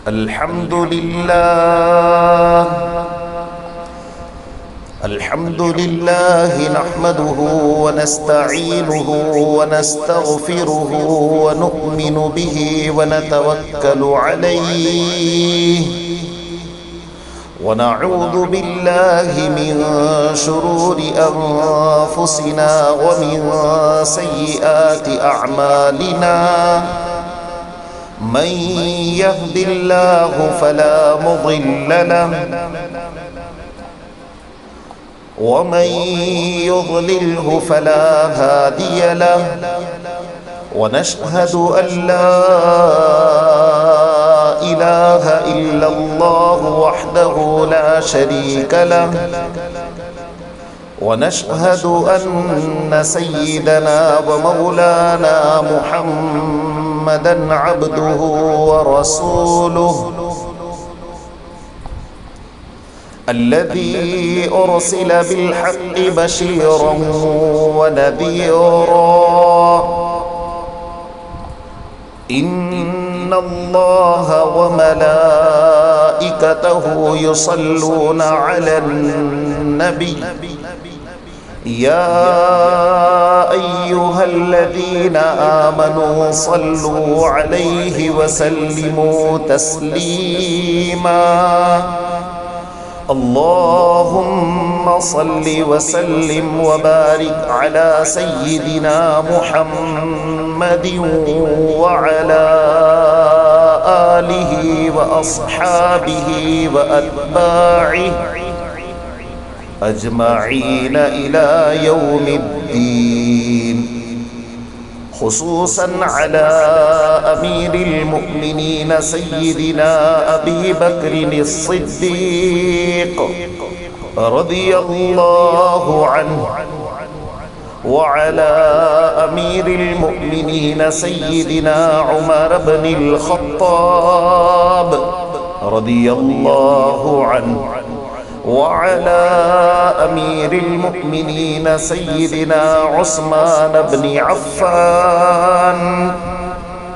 الحمد لله نحمده ونستعينه ونستغفره ونؤمن به ونتوكل عليه ونعوذ بالله من شرور أنفسنا ومن سيئات أعمالنا من يهد الله فلا مضل له ومن يضلله فلا هادي له ونشهد أن لا إله إلا الله وحده لا شريك له ونشهد أن سيدنا ومولانا محمدا عبده ورسوله الذي أرسل بالحق بشيرا ونذيرا إن الله وملائكته يصلون على النبي يا أيها الذين آمنوا صلوا عليه وسلموا تسليما اللهم صل وسلم وبارك على سيدنا محمد وعلى آله وأصحابه وأتباعه أجمعين إلى يوم الدين خصوصا على أمير المؤمنين سيدنا أبي بكر الصديق رضي الله عنه وعلى أمير المؤمنين سيدنا عمر بن الخطاب رضي الله عنه وعلى أمير المؤمنين سيدنا عثمان بن عفان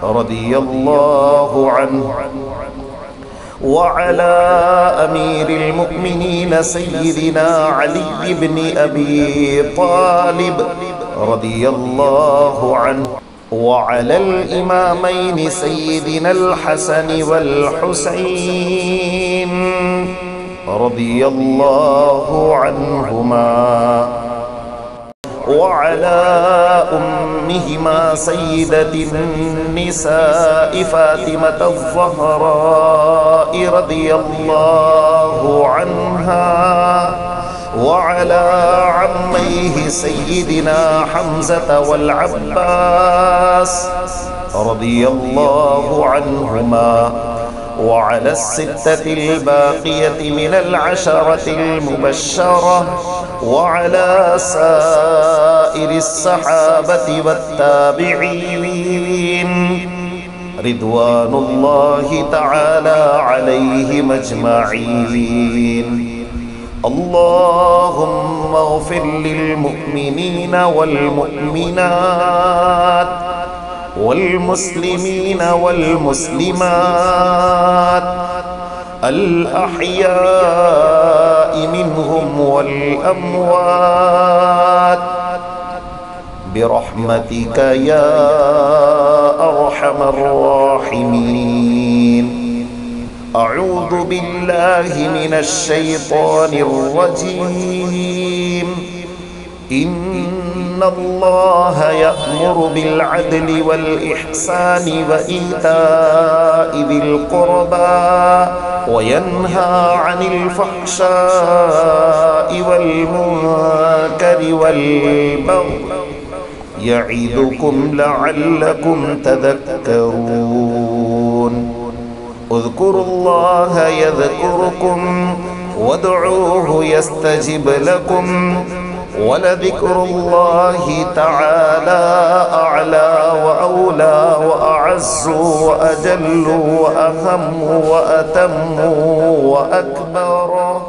رضي الله عنه وعلى أمير المؤمنين سيدنا علي بن أبي طالب رضي الله عنه وعلى الإمامين سيدنا الحسن والحسين رضي الله عنهما وعلى أمهما سيدة النساء فاطمة الزهراء رضي الله عنها وعلى عميه سيدنا حمزة والعباس رضي الله عنهما وعلى الستة الباقية من العشرة المبشرة وعلى سائر الصحابة والتابعين رضوان الله تعالى عليهم أجمعين اللهم اغفر للمؤمنين والمؤمنات والمسلمين والمسلمات الأحياء منهم والأموات برحمتك يا أرحم الراحمين أعوذ بالله من الشيطان الرجيم إن الله يأمر بالعدل والإحسان وإيتاء ذي القربى وينهى عن الفحشاء والمنكر والبغي يعظكم لعلكم تذكرون اذكروا الله يذكركم وادعوه يستجب لكم ولذكر الله تعالى أعلى وأولى وأعز وأجل وأهم وأتم وأكبر